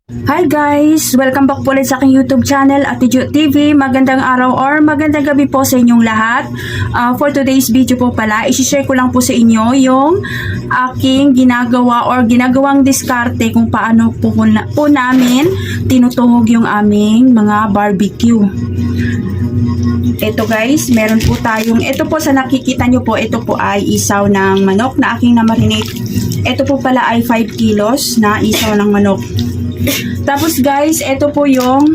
Hi guys! Welcome back po ulit sa aking YouTube channel, Ate Jo TV. Magandang araw or magandang gabi po sa inyong lahat. For today's video po pala, isi-share ko lang po sa inyo yung aking ginagawa or ginagawang diskarte kung paano po namin tinutuhog yung aming mga barbecue. Ito guys, meron po tayong, ito po sa nakikita nyo po, ito po ay isaw ng manok na aking na-marinate. Ito po pala ay 5 kilos na isaw ng manok. Tapos guys, ito po yung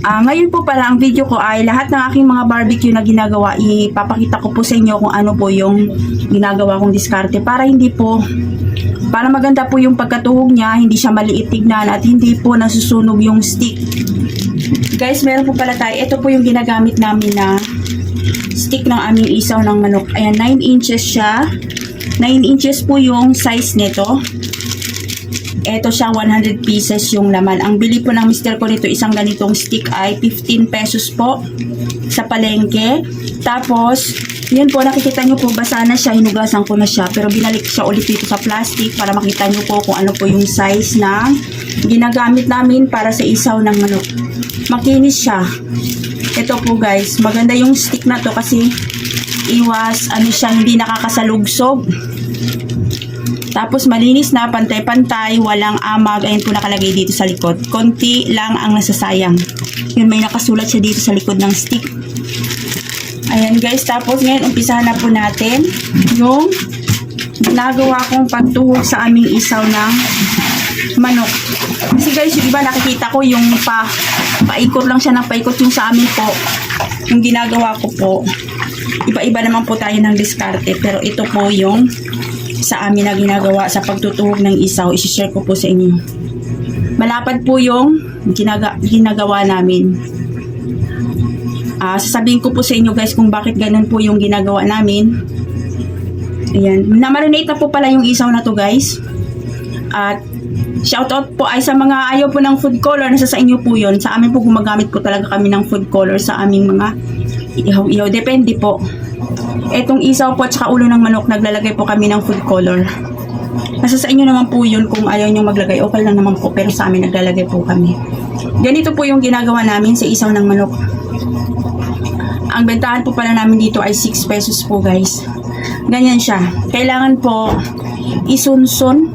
ngayon po pala ang video ko ay lahat ng aking mga barbecue na ginagawa, ipapakita ko po sa inyo kung ano po yung ginagawa kong diskarte para para maganda po yung pagkatuhog niya, hindi siya maliit tignan at hindi po nasusunog yung stick. Guys, meron po pala tayo, ito po yung ginagamit namin na stick ng aming isaw ng manok. Ayan, 9 inches siya. 9 inches po yung size nito. Ito siya, 100 pieces yung laman. Ang bili po ng mister ko nito, isang ganitong stick ay 15 pesos po sa palengke. Tapos, yun po, nakikita nyo po, basa na siya, hinugasan ko na siya. Pero binalik siya ulit dito sa plastic para makita nyo po kung ano po yung size na ginagamit namin para sa isaw ng manok. Makinis siya. Ito po guys, maganda yung stick na to kasi hindi nakakasalugsog. Tapos malinis na, pantay-pantay, walang amag. Ayun po nakalagay dito sa likod. Konti lang ang nasasayang. Yun, may nakasulat siya dito sa likod ng stick. Ayan guys, tapos ngayon umpisahan na po natin yung nagawa kong pagtuhog sa aming isaw ng manok. Kasi guys, yung iba nakikita ko yung paikot lang siya ng paikot, yung sa amin po. Yung ginagawa ko po, iba-iba naman po tayo ng diskarte. Pero ito po yung sa amin na ginagawa sa pagtutuhog ng isaw, isi-share ko po sa inyo. Malapad po yung ginagawa namin. Sasabihin ko po sa inyo guys kung bakit ganun po yung ginagawa namin. Ayan, na-marinate na po pala yung isaw na to guys. At shoutout po ay sa mga ayaw po ng food color, nasa sa inyo po yun. Sa amin po gumagamit po talaga kami ng food color sa aming mga ihaw-ihaw. Depende po. Etong isaw po at saka ulo ng manok, naglalagay po kami ng food color. Nasa sa inyo naman po yun, kung ayaw nyo maglagay, okay lang naman po, pero sa amin naglalagay po kami. Ganito po yung ginagawa namin sa isaw ng manok. Ang bentahan po pala namin dito ay 6 pesos po guys. Ganyan siya. Kailangan po isunsun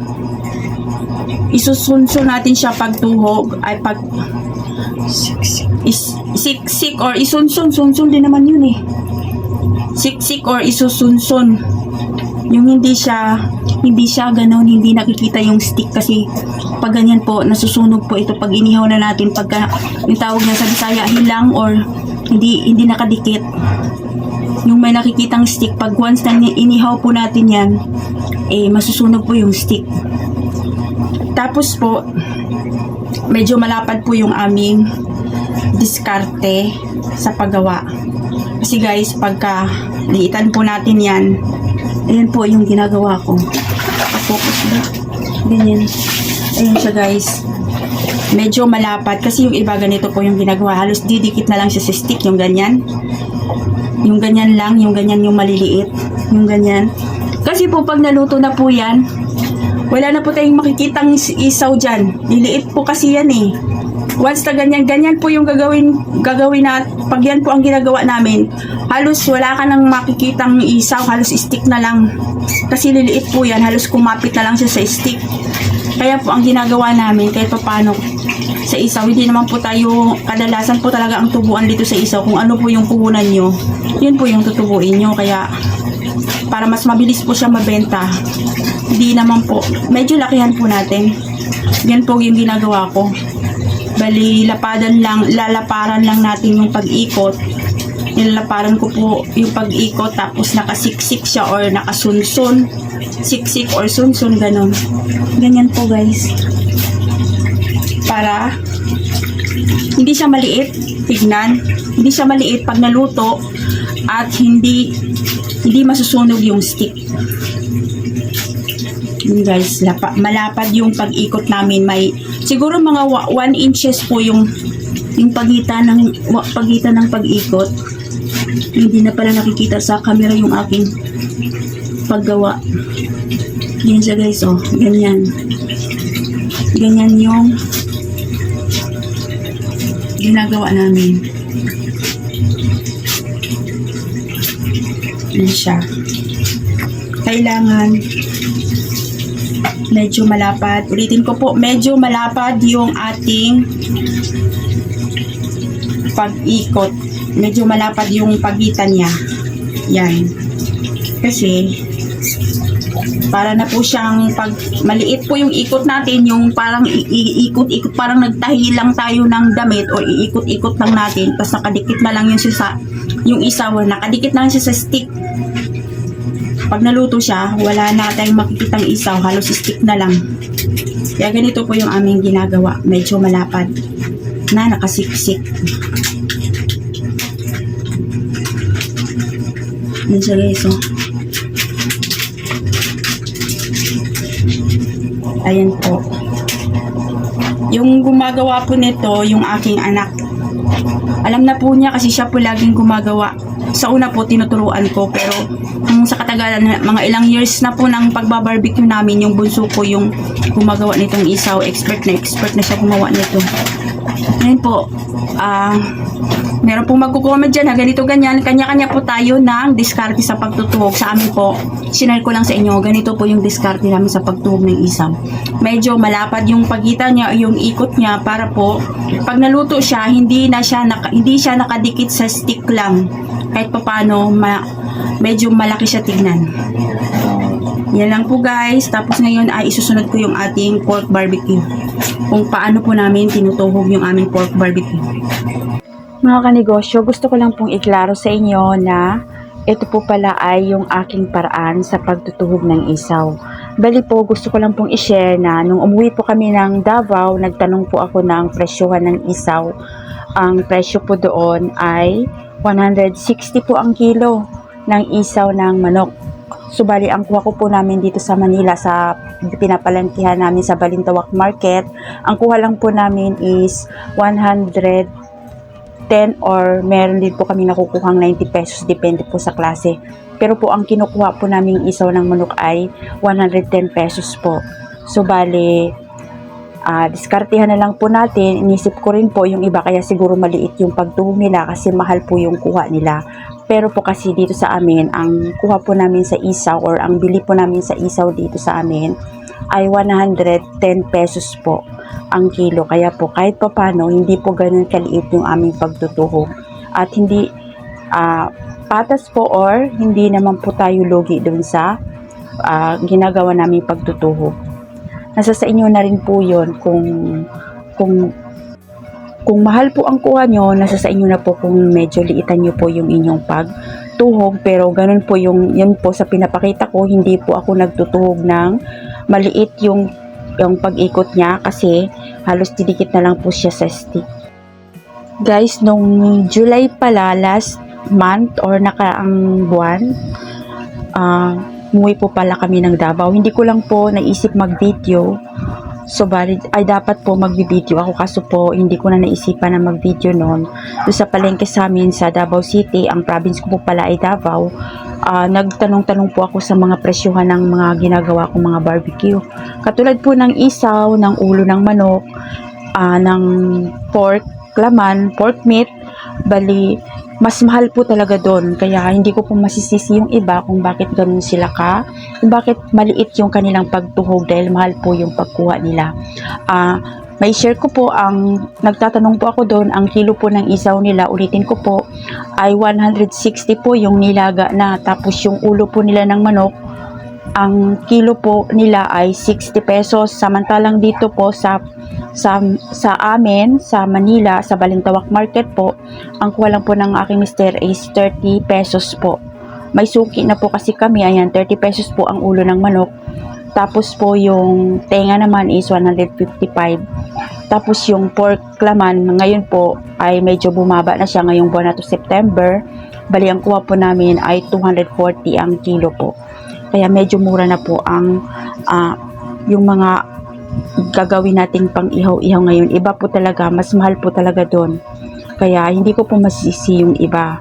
natin siya pagtuhog, ay siksik or sunsun din naman yun eh. Siksik or isusunsun. Yung hindi siya ganoon, hindi nakikita yung stick kasi pag ganyan po, nasusunog po ito pag inihaw na natin, pagka yung tawag niya sa Bisaya, hilang or hindi nakadikit. Yung may nakikitang stick, pag once na inihaw po natin yan, masusunog po yung stick. Tapos po, medyo malapad po yung aming diskarte sa paggawa. Kasi guys, pagka liitan po natin yan, ayan po yung ginagawa ko. Focus ba? Ganyan. Ayan siya guys. Medyo malapad. Kasi yung iba ganito po yung ginagawa. Halos didikit na lang siya sa stick. Yung ganyan. Yung ganyan lang. Yung ganyan yung maliliit. Yung ganyan. Kasi po pag naluto na po yan, wala na po tayong makikitang isaw dyan. Liliit po kasi yan eh. Once na ganyan po yung gagawin na, pag yan po ang ginagawa namin, halos wala ka nang makikitang isaw, halos stick na lang. Kasi liliit po yan, halos kumapit na lang siya sa stick. Kaya po ang ginagawa namin, kahit pa paano sa isaw, hindi naman po tayo, kadalasan po talaga ang tubuan dito sa isaw. Kung ano po yung puhunan nyo, yun po yung tutubuin nyo. Kaya, para mas mabilis po siya mabenta, hindi naman po, medyo lakihan po natin. Yan po yung ginagawa ko. Bali, lalaparan lang natin yung pag-ikot. Nilalaparan ko po yung pag-ikot, tapos nakasiksik siya or nakasunsun. Siksik or sunsun, ganun. Ganyan po guys. Para hindi siya maliit, tignan. Hindi siya maliit pag naluto at hindi masusunog yung stick. Yun guys, malapad yung pag-ikot namin. May siguro mga 1 inches po yung pagitan ng pag-ikot. Hindi na pala nakikita sa camera yung aking paggawa. Yan siya guys, oh, ganyan. Ganyan yung ginagawa namin. Yan siya. Kailangan medyo malapad. Ulitin ko po, medyo malapad yung ating pag-ikot. Medyo malapad yung pagitan niya. Yan. Kasi para na po siyang pag maliit po yung ikot natin, yung parang iikot-ikot, parang nagtahi lang tayo ng damit o iikot-ikot lang natin, tapos nakadikit na lang yung yung isaw, nakadikit na lang siya sa stick. Pag naluto siya, wala na tayong makikitang isaw, halos stick na lang. Kaya ganito po yung aming ginagawa, medyo malapad na nakasiksik. Yan siya guys, oh. Ayan po. Yung gumagawa po nito, yung aking anak. Alam na po niya kasi siya po laging gumagawa. Sa una po, tinuturuan ko. Pero sa katagalan, mga ilang years na po ng pagbabarbecue namin, yung bunso ko yung gumagawa nitong isaw. Expert na siya gumawa nito. Ayan po. Meron pong magkukomment dyan na ganito ganyan. Kanya-kanya po tayo ng diskarte sa pagtutuhog. Sa amin po, sinare ko lang sa inyo. Ganito po yung diskarte namin sa pagtuhog ng isaw. Medyo malapad yung pagitan niya, yung ikot niya para po pag naluto siya, hindi siya nakadikit sa stick lang. Kahit pa paano, medyo malaki siya tignan. Yan lang po guys. Tapos ngayon ay isusunod ko yung ating pork barbecue. Kung paano po namin tinutuhog yung aming pork barbecue. Mga kanegosyo, gusto ko lang pong iklaro sa inyo na ito po pala ay yung aking paraan sa pagtutuhog ng isaw. Bali po, gusto ko lang pong i-share na nung umuwi po kami ng Davao, nagtanong po ako ng presyohan ng isaw. Ang presyo po doon ay 160 po ang kilo ng isaw ng manok. So bali, ang kuha ko po namin dito sa Manila, sa pinapalengkehan namin sa Balintawak Market, ang kuha lang po namin is 110 or meron din po kami nakukuhang 90 pesos, depende po sa klase. Pero po ang kinukuha po namin isaw ng manok ay 110 pesos po. So bali, diskartehan na lang po natin. Inisip ko rin po yung iba kaya siguro maliit yung pagtuhog nila kasi mahal po yung kuha nila. Pero po kasi dito sa amin, ang kuha po namin sa isaw or ang bili po namin sa isaw dito sa amin ay 110 pesos po ang kilo. Kaya po kahit pa paano, hindi po ganun kaliit yung aming pagtutuhog. At hindi patas po or hindi naman po tayo lugi dun sa ginagawa namin pagtutuhog. Nasa sa inyo na rin po yun kung mahal po ang kuha nyo, nasa sa inyo na po kung medyo liitan nyo po yung inyong pagtuhog. Pero ganun po yun po sa pinapakita ko, hindi po ako nagtutuhog ng maliit yung pag-ikot niya kasi halos didikit na lang po siya sa stick. Guys, nung July pala, last month or nakaraang buwan, umuwi po pala kami ng Davao. Hindi ko lang po naisip mag-video. So, ay dapat po mag-video ako kaso po hindi ko na naisipan na mag-video noon. Doon sa palengke sa amin sa Davao City, ang province ko po pala ay Davao. Nagtanong-tanong po ako sa mga presyuhan ng mga ginagawa kong mga barbecue. Katulad po ng isaw, ng ulo ng manok, ng pork, laman, pork meat, bali, mas mahal po talaga doon. Kaya hindi ko po masisisi yung iba kung bakit ganun sila kung bakit maliit yung kanilang pagtuhog dahil mahal po yung pagkuha nila. May share ko po nagtatanong po ako doon, ang kilo po ng isaw nila, ulitin ko po, ay 160 po yung nilaga na, tapos yung ulo po nila ng manok, ang kilo po nila ay 60 pesos. Samantalang dito po sa amin, sa Manila, sa Balintawak Market po, ang kuha lang po ng aking mister is 30 pesos po. May suki na po kasi kami, ayan, 30 pesos po ang ulo ng manok. Tapos po yung tenga naman is 155. Tapos yung pork laman, ngayon po ay medyo bumaba na siya ngayong buwan na to, September. Bali, ang kuha po namin ay 240 ang kilo po. Kaya medyo mura na po ang yung mga gagawin nating pang ihaw-ihaw ngayon. Iba po talaga, mas mahal po talaga doon. Kaya hindi ko po masisi yung iba.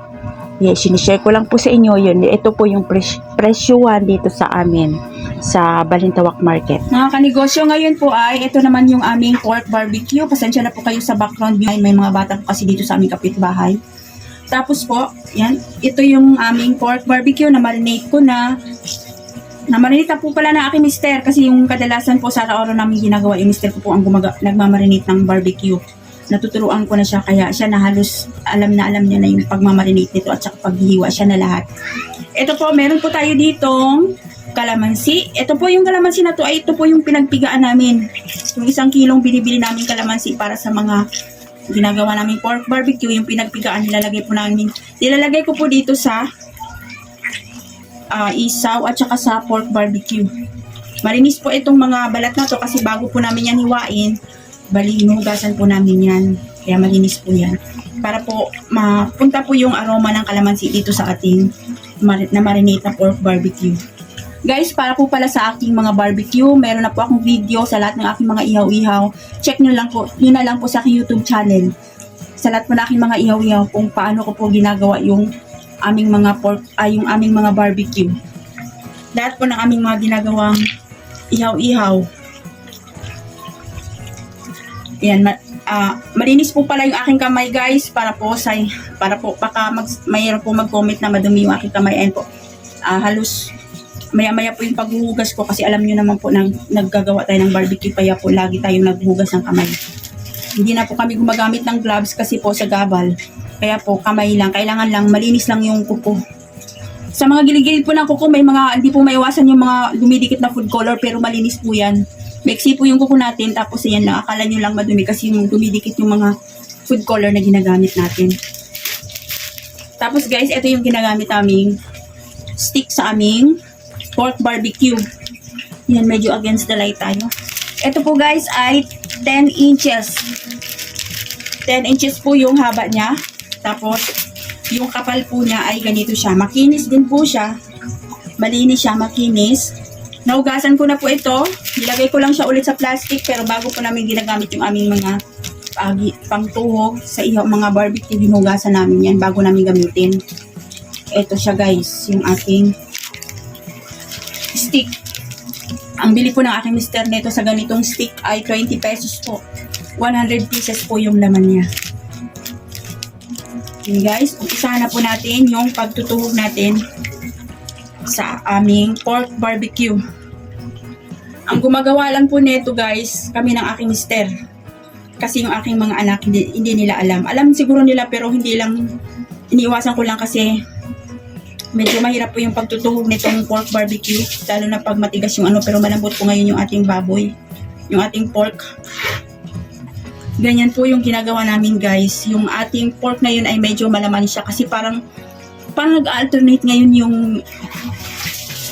Yes, sinishare ko lang po sa inyo yun. Ito po yung presyuhan dito sa amin sa Balintawak Market. Mga kanegosyo, ngayon po ay ito naman yung aming pork barbecue. Pasensya na po kayo sa background. May mga bata po kasi dito sa aming kapitbahay. Tapos po, yan, ito yung aming pork barbecue na marinate ko na. Na-marinate na po pala na aking mister kasi yung kadalasan po sa araw-araw namin ginagawa, yung mister ko po ang nagmamarinate ng barbecue. Natuturuan ko na siya kaya siya na halos alam niya na yung pagmamarinate nito at saka paghihiwa siya na lahat. Ito po, meron po tayo ditong kalamansi. Ito po yung kalamansi na to ay ito po yung pinagpigaan namin. Yung 1 kilong binibili namin kalamansi para sa mga ginagawa namin pork barbecue, yung pinagpigaan nilalagay ko po dito sa isaw at saka sa pork barbecue. Malinis po itong mga balat na to kasi bago po namin yan hiwain, bali hinugasan po namin yan. Kaya malinis po yan. Para po mapunta po yung aroma ng kalamansi dito sa ating na marinate na pork barbecue. Guys, para po pala sa aking mga barbecue, meron na po akong video sa lahat ng aking mga ihaw-ihaw. Check nyo na lang po sa aking YouTube channel. Sa lahat po ng aking mga ihaw-ihaw kung paano ko po ginagawa yung aming mga yung aming mga barbecue. Lahat po ng aming mga ginagawang ihaw-ihaw. Ayan, malinis po pala yung aking kamay, guys, para po baka mayroon po mag-comment na madumi yung aking kamay. Ayan po, halos maya-maya po yung paghuhugas ko kasi alam nyo naman po na naggagawa tayo ng barbecue kaya po lagi tayong naghuhugas ng kamay. Hindi na po kami gumagamit ng gloves kasi po sa gabal. Kaya po kamay lang, kailangan lang malinis lang yung kuko. Sa mga gilid-gilid po ng kuko, may mga hindi po maiwasan yung mga dumidikit na food color pero malinis po yan. Maiksi po yung kuko natin tapos yan lang, akala nyo lang madumi kasi yung dumidikit yung mga food color na ginagamit natin. Tapos guys, ito yung ginagamit naming stick sa aming pork barbecue. Yan, medyo against the light tayo. Ito po guys ay 10 inches. 10 inches po yung haba niya. Tapos, yung kapal po niya ay ganito siya. Makinis din po siya. Malinis siya, makinis. Naugasan ko na po ito. Nilagay ko lang siya ulit sa plastic pero bago po namin ginagamit yung aming mga pangtuhog sa mga barbecue, hinugasan namin yan bago namin gamitin. Ito siya guys, yung ating stick. Ang bili po ng aking mister nito sa ganitong stick ay 20 pesos po. 100 pieces po yung laman niya. Okay guys, umpisahan na po natin yung pagtutuhog natin sa aming pork barbecue. Ang gumagawa lang po nito guys, kami ng aking mister. Kasi yung aking mga anak, hindi nila alam. Alam siguro nila pero hindi lang, iniiwasan ko lang kasi medyo mahirap po yung pagtutuhog nitong pork barbecue. Lalo na pag matigas yung pero malambot po ngayon yung ating baboy. Yung ating pork. Ganyan po yung ginagawa namin guys. Yung ating pork na yun ay medyo malaman siya kasi parang nag-alternate ngayon yung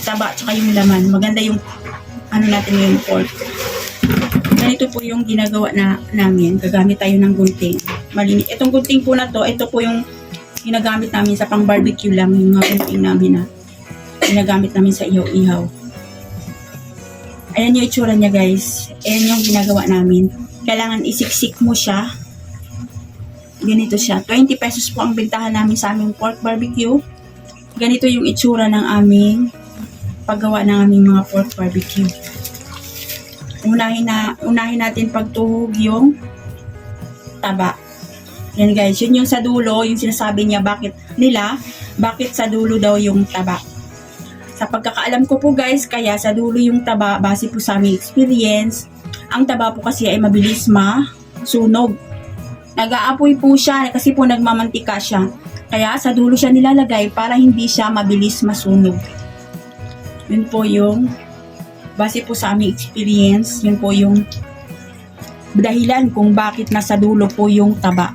taba at yung laman. Maganda yung natin yung pork. Ganito po yung ginagawa namin. Gagamit tayo ng gunting. Malinis. Itong gunting po na to, ito po yung ginagamit namin sa pang barbecue lang. Yung mga gunting namin na ginagamit namin sa ihaw-ihaw. Ayan yung itsura niya guys. Ayan yung ginagawa namin. Kailangan isiksik mo siya. Ganito siya. 20 pesos po ang bintahan namin sa aming pork barbecue. Ganito yung itsura ng aming paggawa ng aming mga pork barbecue. Unahin natin pagtuhog yung taba. Yan guys, yun yung sa dulo, yung sinasabi niya bakit sa dulo daw yung taba. Sa pagkakaalam ko po guys, kaya sa dulo yung taba, base po sa aming experience, ang taba po kasi ay mabilis masunog. Nag-aapoy po siya kasi po nagmamantika siya. Kaya sa dulo siya nilalagay para hindi siya mabilis masunog. Yun po yung, base po sa aming experience, yun po yung dahilan kung bakit nasa dulo po yung taba.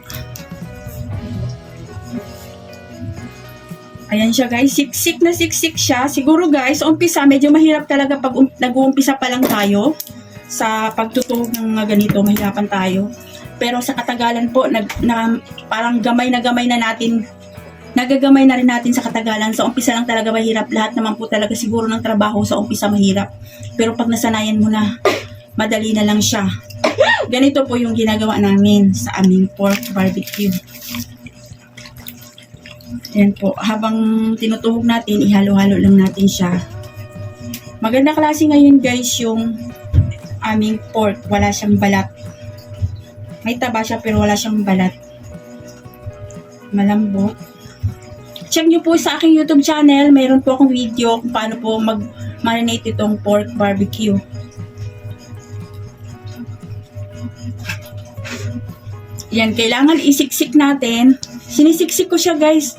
Ayan siya guys, siksik na siksik siya. Siguro guys, umpisa, medyo mahirap talaga pag nag-uumpisa pa lang tayo. Sa pagtutuhog ng mga ganito, mahirapan tayo. Pero sa katagalan po, parang gamay na natin, nagagamay na rin natin sa katagalan. Sa umpisa lang talaga mahirap. Lahat naman po talaga siguro ng trabaho sa umpisa mahirap. Pero pag nasanayan mo na, madali na lang siya. Ganito po yung ginagawa namin sa aming pork barbecue. Ayan po, habang tinutuhog natin, ihalo-halo lang natin siya. Maganda klase ngayon guys yung aming pork, wala siyang balat. May taba siya pero wala siyang balat. Malambot. Check nyo po sa aking YouTube channel, mayroon po akong video kung paano po mag-marinate itong pork barbecue. Yan, kailangan isiksik natin. Sinisiksik ko siya guys.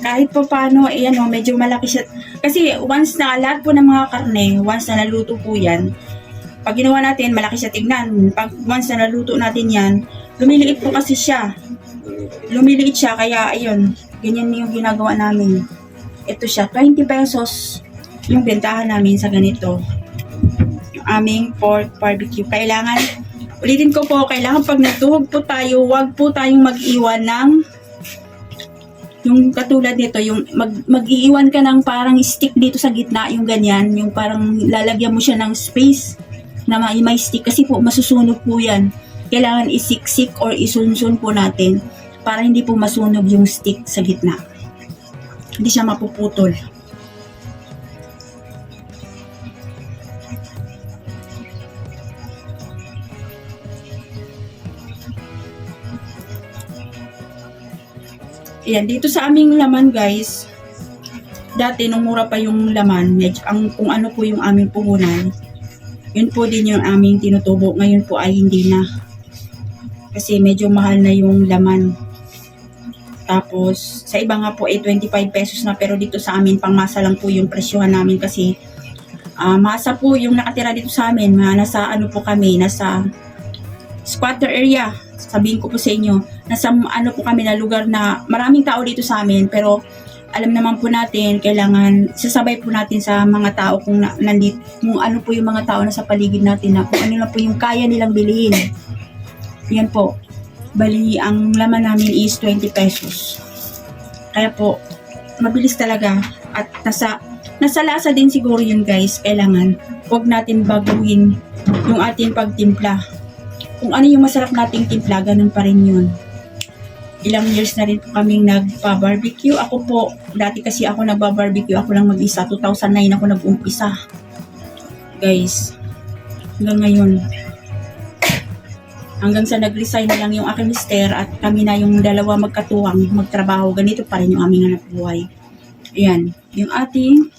Kahit pa paano, ayan o, medyo malaki siya. Kasi once na lahat po ng mga karne, once na naluto po yan, pag ginawa natin, malaki siya tignan. Pag once na naluto natin yan, lumiliit po kasi siya. Lumiliit siya, kaya ayun, ganyan yung ginagawa namin. Ito siya, 20 pesos yung bentahan namin sa ganito. Yung aming pork barbecue. Kailangan, ulitin ko po, kailangan pag nagtuhog po tayo, wag po tayong mag-iwan ng yung katulad nito, yung mag-iiwan ka ng parang stick dito sa gitna, yung ganyan, yung parang lalagyan mo siya ng space na may stick kasi po masusunog po yan. Kailangan isiksik or isunsun po natin para hindi po masunog yung stick sa gitna. Hindi siya mapuputol. Ayan, dito sa aming laman guys, dati nung mura pa yung laman, kung ano po yung aming puhunan, yun po din yung aming tinutubo. Ngayon po ay hindi na. Kasi medyo mahal na yung laman. Tapos, sa iba nga po ay 25 pesos na, pero dito sa amin, pangmasa lang po yung presyohan namin kasi masa po yung nakatira dito sa amin. Nasa ano po kami, nasa squatter area. Sabihin ko po sa inyo, nasa ano po kami na lugar na maraming tao dito sa amin, pero alam naman po natin, kailangan sasabay po natin sa mga tao kung nandito, kung ano po yung mga tao na sa paligid natin, na kung ano lang po yung kaya nilang bilhin. Yan po. Bali, ang laman namin is 20 pesos. Kaya po, mabilis talaga. At nasa lasa din siguro yun guys. Kailangan, huwag natin baguhin yung ating pagtimpla. Kung ano yung masarap nating timpla, ganun pa rin yun. Ilang years na rin po kaming nagpa-barbecue. Ako po, dati kasi ako nagpa-barbecue, ako lang mag-isa. 2009 ako nag-umpisa. Guys, hanggang ngayon. Hanggang sa nag-resign na lang yung aking mister at kami na yung dalawa magkatuwang magtrabaho. Ganito pa rin yung aming hanap buhay. Ayan, yung ating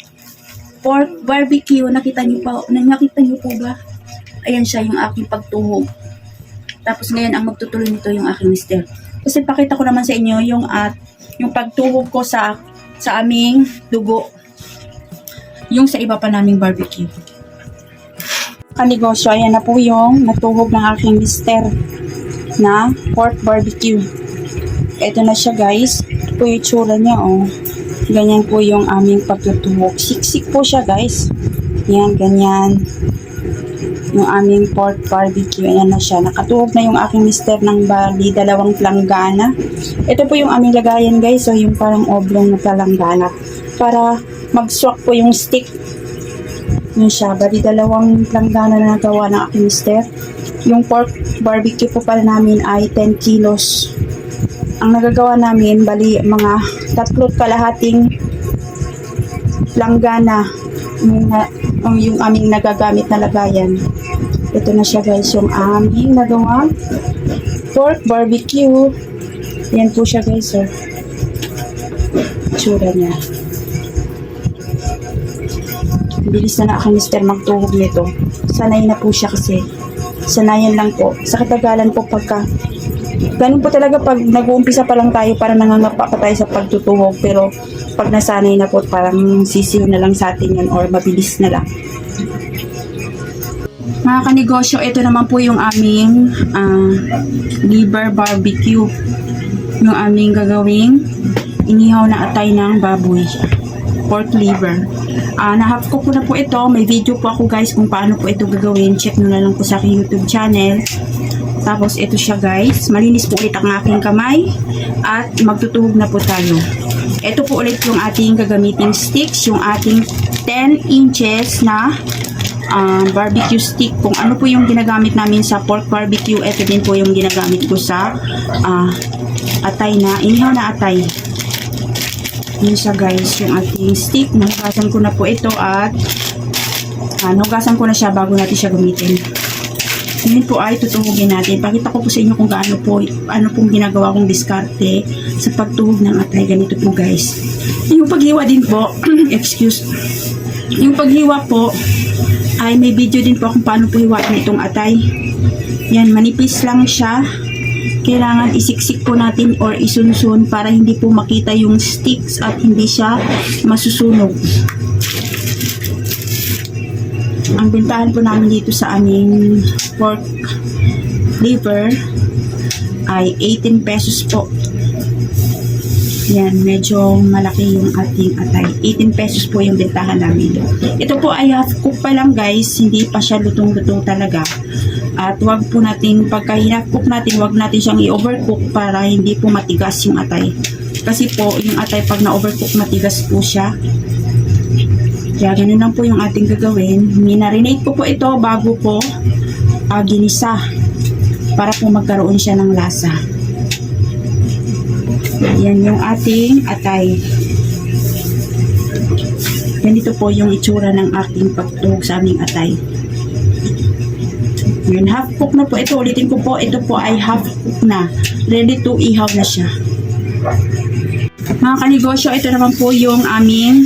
pork barbecue. Nakita niyo po ba? Ayan siya yung aking pagtuhog. Tapos ngayon ang magtutuloy nito yung aking mister. Kasi pakita ko naman sa inyo yung pagtuhog ko sa aming dugo. Yung sa iba pa naming barbecue. Kanegosyo, ayan na po yung natuhog ng aking mister na pork barbecue. Ito na siya guys. Ito po yung tsura niya oh. Ganyan po yung aming pagtutuhog. Siksik po siya guys. Yan, ganyan. Yung aming pork barbecue. Ayan na siya. Nakatuhog na yung aking mister ng bali 2 planggana. Ito po yung aming lagayan guys. So yung parang oblong na planggana. Para mag-swak po yung stick. Yun siya. Bali 2 planggana na nagawa ng aking mister. Yung pork barbecue po pala namin ay 10 kilos. Ang nagagawa namin bali mga 3 kalahating planggana. Yung aming nagagamit na lagayan. Ito na siya guys, yung aming nagawa pork barbecue. Yan po siya guys, sir. Tsura niya. Bilis na aking mister magtuhog nito. Sanay na po siya kasi. Sanayan lang po. Sa katagalan po pagka ganun po talaga pag nag-uumpisa pa lang tayo, para nangangapa pa tayo sa pagtutuhog, pero pag nasanay na po, parang sisiw na lang sa atin yun or mabilis na lang. Mga kanegosyo, ito naman po yung aming liver barbecue. Yung aming gagawing inihaw na atay ng baboy. Pork liver. Nahap ko po na po ito. May video po ako guys kung paano po ito gagawin. Check nyo na lang po sa aking YouTube channel. Tapos ito siya guys. Malinis po ulit ang aking kamay. At magtutuhog na po tayo. Ito po ulit yung ating gagamiting sticks. Yung ating 10 inches na barbecue stick. Kung ano po yung ginagamit namin sa pork barbecue, ito din po yung ginagamit ko sa atay na, inihaw na atay. Yun siya guys, yung ating stick. Nahugasan ko na po ito at nahugasan ko na siya bago natin siya gamitin. Ngayon po ay tutuhugin natin. Pakita ko po sa inyo kung ano pong ginagawa kong diskarte sa pagtuhog ng atay. Ganito po guys. Yung paghiwa din po, excuse, yung paghiwa po ay may video din po kung paano po hiwain itong atay. Yan, manipis lang siya. Kailangan isiksik po natin or isunsun para hindi po makita yung sticks at hindi siya masusunog. Ang bentahan po namin dito sa aming pork liver ay 18 pesos po. Yan, medyo malaki yung ating atay. 18 pesos po yung bentahan namin. Ito po ay half cook pa lang guys, hindi pa siya lutong-lutong talaga. At wag po natin, pagka hinag-cook natin, wag natin siyang i-overcook para hindi po matigas yung atay. Kasi po, yung atay pag na-overcook, matigas po siya. Kaya ganun lang po yung ating gagawin. Minarinate ko po ito bago po ginisa para po magkaroon siya ng lasa. Yan yung ating atay. Ganito po yung itsura ng ating pagtuhog sa aming atay. Yun, half cook na po ito. Ulitin ko po, ito po ay half cook na. Ready to ihaw na siya. Mga kanegosyo, ito naman po yung aming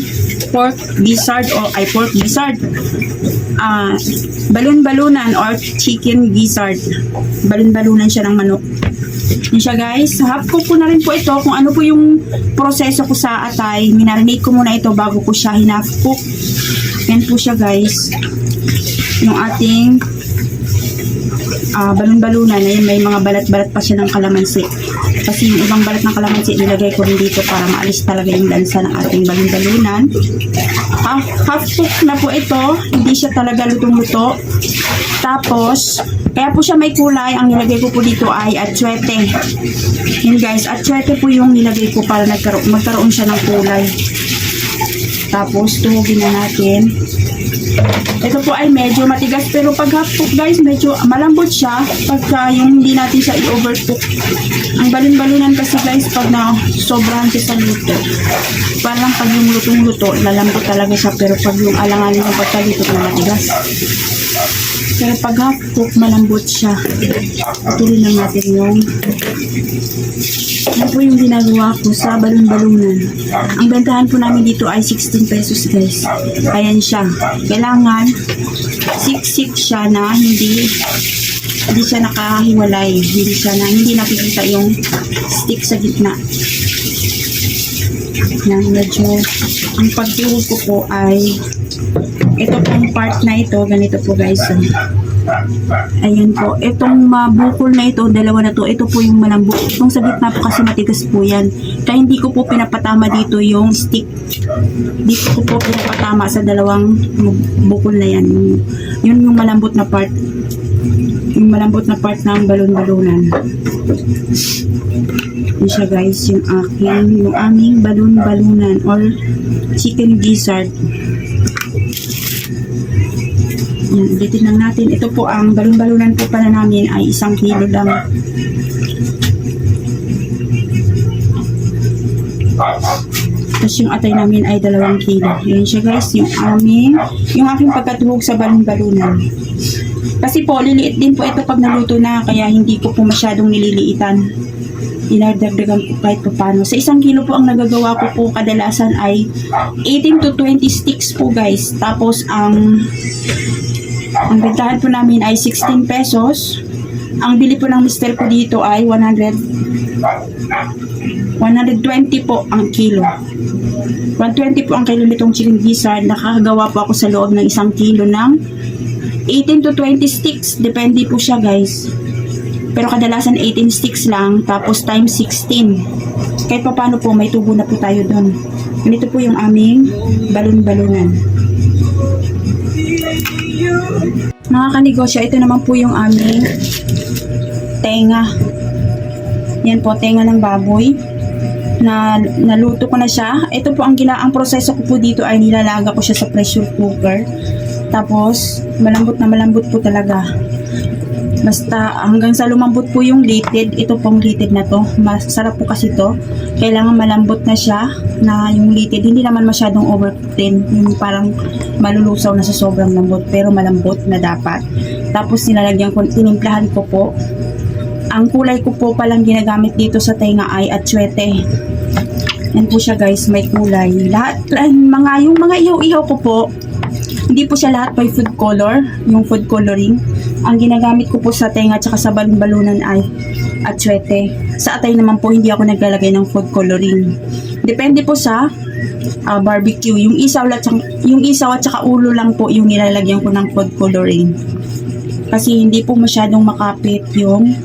pork gizzard o ay pork gizzard. Balon-balunan or chicken gizzard. Balon-balunan siya ng manok. Yun siya guys. Half cook ko na rin po ito. Kung ano po yung proseso ko sa atay, minarinate ko muna ito bago ko siya hinhalf cook. Yan po siya guys. Yung ating balon-balunan, ayun, may mga balat-balat pa siya ng kalamansi. Kasi yung ibang balat ng kalamansi, nilagay ko rin dito para maalis talaga yung lansa ng ating balon-balunan. Half cook na po ito, hindi siya talaga lutong-luto. Tapos, kaya po siya may kulay, ang nilagay ko po dito ay atsuete. Yun guys, atsuete po yung nilagay ko para magkaroon siya ng kulay. Tapos, tuhugin na natin. Ito po ay medyo matigas pero pag half cook guys, medyo malambot siya pagka yung hindi natin siya i-overcook. Ang balon-balunan kasi guys, pag na sobrahan siya sa luto, parang pag yung lutong-luto, lalambot talaga siya, pero pag yung alanganin ng pagkaluto na matigas. Pero pag half cook, malambot siya. Tuloy lang natin yung yan po yung ginagawa ko sa balon-balunan. Ang bentahan po namin dito ay 16 pesos guys. Ayan siya. Kailangan siksik siya na hindi siya nakahiwalay. Hindi nakikita yung stick sa gitna. Yan, medyo ang pagtuhog ko po ay ito pong part na ito, ganito po guys. Ayan po, itong bukol na ito, dalawa na to, ito po yung malambot. Itong sa gitna po kasi matigas po yan. Kaya hindi ko po pinapatama dito yung stick. Dito ko po pinapatama sa dalawang bukol na yan. Yun yung malambot na part. Yung malambot na part ng balon-balunan. Yun siya guys, yung aming balon-balunan or chicken gizzard. Yan, ulitin lang natin. Ito po ang balon-balunan po pala namin ay 1 kilo lang. Tapos yung atay namin ay 2 kilo. Yan siya guys, yung aking pagkatuhog sa balon-balunan. Kasi po, liliit din po ito pag naluto na, kaya hindi ko po masyadong nililiitan. Dinagdagdagan po kahit paano. Sa 1 kilo po ang nagagawa ko po kadalasan ay 18 to 20 sticks po guys. Tapos ang bentahan po namin ay 16 pesos. Ang bili po ng mister ko dito ay 120 po ang kilo. 120 po ang kilo nitong chicken gizzard. Nakakagawa po ako sa loob ng 1 kilo ng 18 to 20 sticks. Depende po siya guys. Pero kadalasan 18 sticks lang. Tapos times 16. Kahit pa paano po, may tubo na po tayo doon. Ganito po yung aming balon-balunan. Mga kanegosyo, ito naman po yung aming tenga. Yan po, tenga ng baboy. Naluto ko na siya. Ito po ang proseso ko po dito ay nilalaga ko siya sa pressure cooker. Tapos, malambot na malambot po talaga. Basta hanggang sa lumambot po yung lited, ito pong lited na to, masarap po kasi to. Kailangan malambot na siya, na yung lited, hindi naman masyadong overcooked din, yung parang malulusaw na sa sobrang lambot, pero malambot na dapat. Tapos nilalagyan ko, tinimplahan ko po. Ang kulay ko po palang ginagamit dito sa tenga ay atsuete. Yan po siya guys, may kulay. Lahat, yung mga ihaw-ihaw ko po, hindi po siya lahat by food color, yung food coloring. Ang ginagamit ko po sa tenga at sa balon-balunan ay atsuete. Sa atay naman po, hindi ako naglalagay ng food coloring. Depende po sa barbecue. Yung isaw at saka ulo lang po yung nilalagyan ko ng food coloring. Kasi hindi po masyadong makapit yung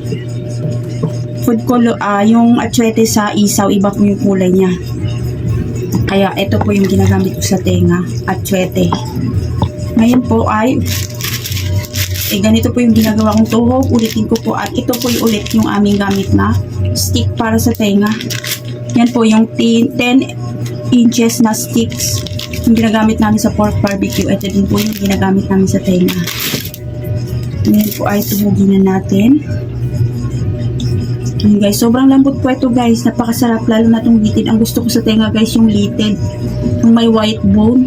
food color, yung atsuete sa isaw, iba po yung kulay niya. Kaya ito po yung ginagamit ko sa tenga, atsuete. Ngayon po ay ganito po yung ginagawa kong tuhog. Ulitin ko po, at ito po yung ulit yung aming gamit na stick para sa tenga. Yan po yung 10 inches na sticks yung ginagamit namin sa pork barbecue. Ito din po yung ginagamit namin sa tenga. Ngayon po ay tuhugin na natin. Yun guys, sobrang lambot po ito guys, napakasarap, lalo na itong litid. Ang gusto ko sa tenga guys, yung litid, yung may white bone.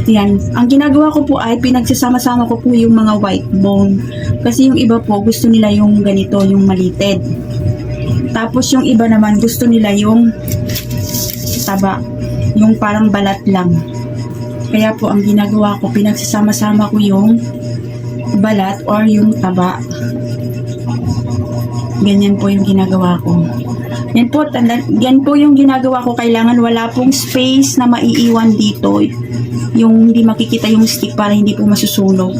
Yan, ang ginagawa ko po ay pinagsasama-sama ko po yung mga white bone, kasi yung iba po gusto nila yung ganito, yung malitid. Tapos yung iba naman gusto nila yung taba, yung parang balat lang. Kaya po ang ginagawa ko, pinagsasama-sama ko yung balat or yung taba. Ganyan po yung ginagawa ko. Yan po yung ginagawa ko. Kailangan wala pong space na maiiwan dito. Yung hindi makikita yung stick para hindi po masusunog.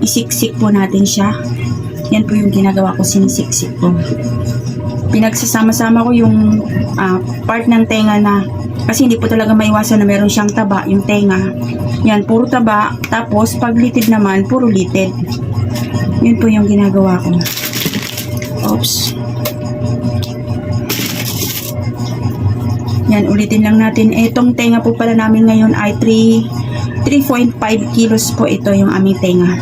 Isiksik po natin siya. Yan po yung ginagawa ko. Sinisiksik ko. Pinagsasama-sama ko yung part ng tenga na, kasi hindi po talaga maiwasan na meron siyang taba, yung tenga. Yan, puro taba. Tapos pag litid naman, puro litid. Yun po yung ginagawa ko. Oops. Yan, ulitin lang natin. Itong tenga po pala namin ngayon ay 3.5 kilos po ito yung aming tenga.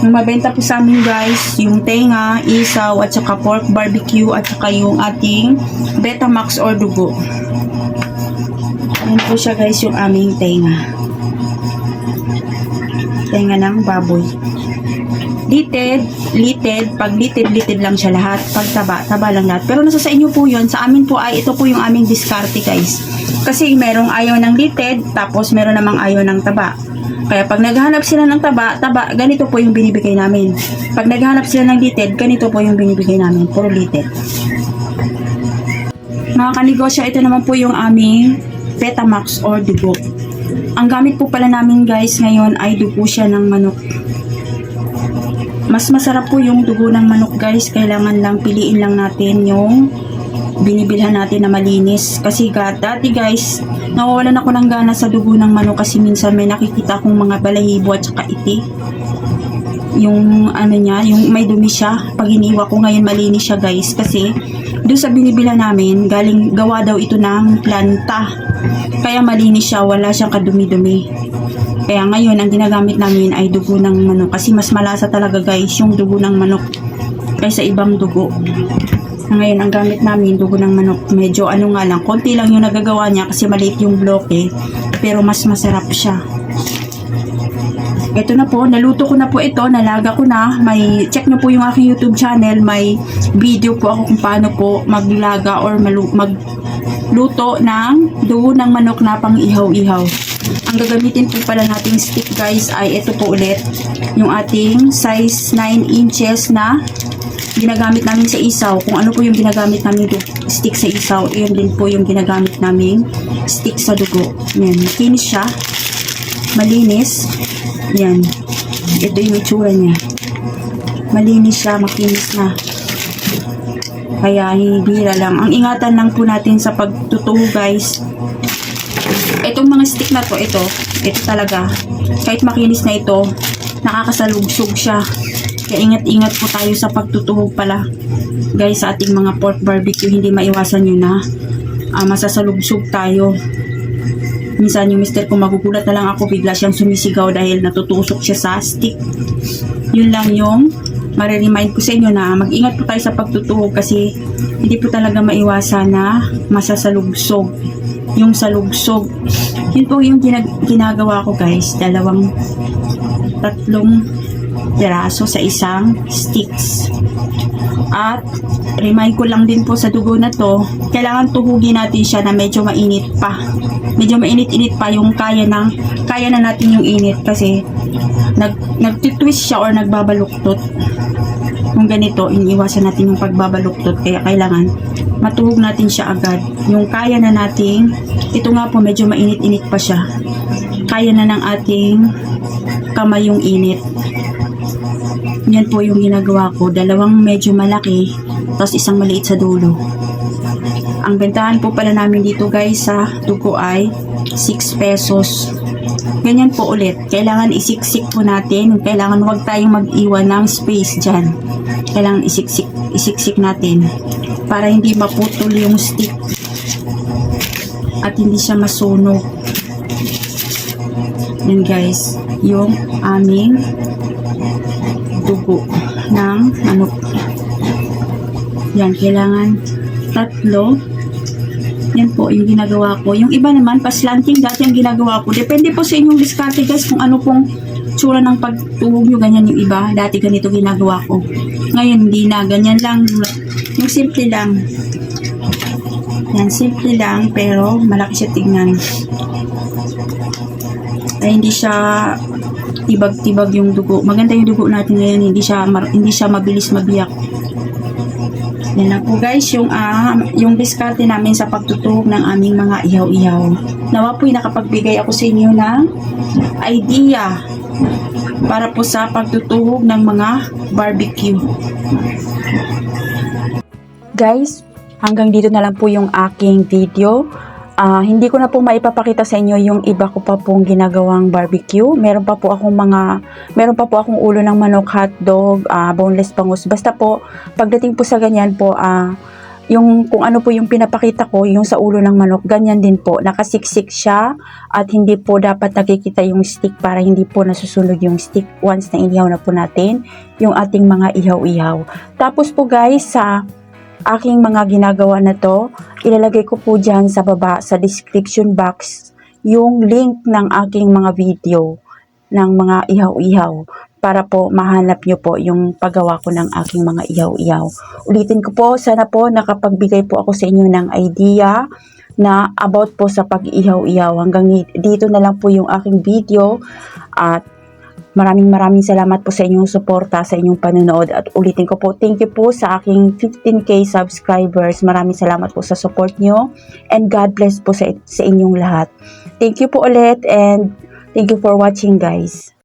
Yung mabenta po sa amin guys, yung tenga, isaw, at saka pork barbecue, at saka yung ating Betamax or dugo. Yan po siya guys, yung aming tenga. Tenga ng baboy. Litid, pag litid lang siya lahat. Pag taba lang lahat. Pero nasa sa inyo po yun. Sa amin po ay ito po yung aming diskarte guys. Kasi merong ayaw ng litid, tapos meron namang ayaw ng taba. Kaya pag naghahanap sila ng taba, ganito po yung binibigay namin. Pag naghahanap sila ng litid, ganito po yung binibigay namin. Puro litid. Mga kanegosyo, ito naman po yung aming Betamax or dugo. Ang gamit po pala namin guys ngayon ay dugo siya ng manok. Mas masarap po yung dugo ng manok guys. Kailangan lang piliin lang natin yung binibilhan natin na malinis. Kasi dati guys, nawawalan ako ng gana sa dugo ng manok kasi minsan may nakikita akong mga balahibo at saka iti. Yung ano niya, yung may dumi siya. Pag iniwa ko ngayon malinis siya guys. Kasi doon sa binibilhan namin, gawa daw ito ng planta. Kaya malinis siya, wala siyang kadumi-dumi. Kaya ngayon, ang ginagamit namin ay dugo ng manok. Kasi mas malasa talaga guys yung dugo ng manok kaysa ibang dugo. Ngayon, ang gamit namin, dugo ng manok. Medyo ano nga lang, konti lang yung nagagawa niya kasi maliit yung bloke. Pero mas masarap siya. Ito na po, naluto ko na po ito, nalaga ko na. Check nyo po yung aking YouTube channel. May video po ako kung paano po maglaga or magluto ng dugo ng manok na pang ihaw-ihaw. Ang gagamitin po pala nating stick guys ay ito po ulit. Yung ating size 9 inches na ginagamit namin sa isaw. Kung ano po yung ginagamit namin stick sa isaw, yun din po yung ginagamit namin stick sa dugo. Yan, makinis siya. Malinis. Yan. Ito yung itsura niya. Malinis siya, makinis na. Kaya hibira lang. Ang ingatan lang po natin sa pagtutuho guys. Itong mga stick na to, ito talaga, kahit makinis na ito, nakakasalugsog siya. Kaya ingat-ingat po tayo sa pagtutuhog pala guys sa ating mga pork barbecue. Hindi maiwasan yun na masasalugsog tayo. Minsan yung mister ko magugulat na lang ako, bigla siyang sumisigaw dahil natutusok siya sa stick. Yun lang yung Mariremind ko sa inyo na mag-ingat po tayo sa pagtutuhog kasi hindi po talaga maiwasan na masasalugsog. Yung salugsog. Yun po yung ginagawa ko guys. Tatlong piraso sa isang sticks. At remind ko lang din po sa dugo na to, kailangan tuhugin natin siya na medyo mainit pa. Medyo mainit-init pa yung kaya na natin yung init kasi nagtitwist siya or nagbabaluktot. Kung ganito, iniiwasan natin yung pagbabaluktot kaya kailangan matuhog natin siya agad. Yung kaya na nating, ito nga po medyo mainit-init pa siya. Kaya na ng ating kamay yung init. Yan po yung ginagawa ko. Dalawang medyo malaki, tapos isang maliit sa dulo. Ang bentahan po pala namin dito guys sa dugo ay 6 pesos. Ganyan po ulit. Kailangan isiksik po natin. Kailangan huwag tayong mag-iwan ng space dyan. Kailangan isiksik natin para hindi maputol yung stick at hindi siya masunog. Yan guys, yung aming dugo ng manok. Yan, kailangan 3. Yan po yung ginagawa ko. Yung iba naman, paslanting dati ang ginagawa ko. Depende po sa inyong diskarte guys kung ano pong tsura ng pagtuhog nyo. Ganyan yung iba. Dati ganito ginagawa ko. Ngayon hindi na. Ganyan lang. Yung simple lang. Yan, simple lang pero malaki siya tignan. Ay hindi siya tibag-tibag yung dugo. Maganda yung dugo natin ngayon. Hindi siya mabilis mabiyak. Yan lang po guys, yung diskarte namin sa pagtutuhog ng aming mga ihaw-ihaw. Nawa po'y nakapagbigay ako sa inyo ng idea para po sa pagtutuhog ng mga barbecue. Guys, hanggang dito na lang po yung aking video. Hindi ko na po maipapakita sa inyo yung iba ko pa pong ginagawang barbecue. Meron pa po akong ulo ng manok, hotdog, boneless bangus. Basta po, pagdating po sa ganyan po, yung kung ano po yung pinapakita ko, yung sa ulo ng manok, ganyan din po. Nakasiksik siya at hindi po dapat nakikita yung stick para hindi po nasusunog yung stick once na inihaw na po natin yung ating mga ihaw-ihaw. Tapos po guys, sa aking mga ginagawa na to, ilalagay ko po dyan sa baba sa description box yung link ng aking mga video ng mga ihaw-ihaw para po mahanap nyo po yung paggawa ko ng aking mga ihaw-ihaw. Ulitin ko po, sana po nakapagbigay po ako sa inyo ng idea na about po sa pag-ihaw-ihaw. Hanggang dito na lang po yung aking video at maraming salamat po sa inyong suporta, sa inyong panonood. At ulitin ko po, thank you po sa aking 15K subscribers. Maraming salamat po sa support nyo. And God bless po sa inyong lahat. Thank you po ulit and thank you for watching guys.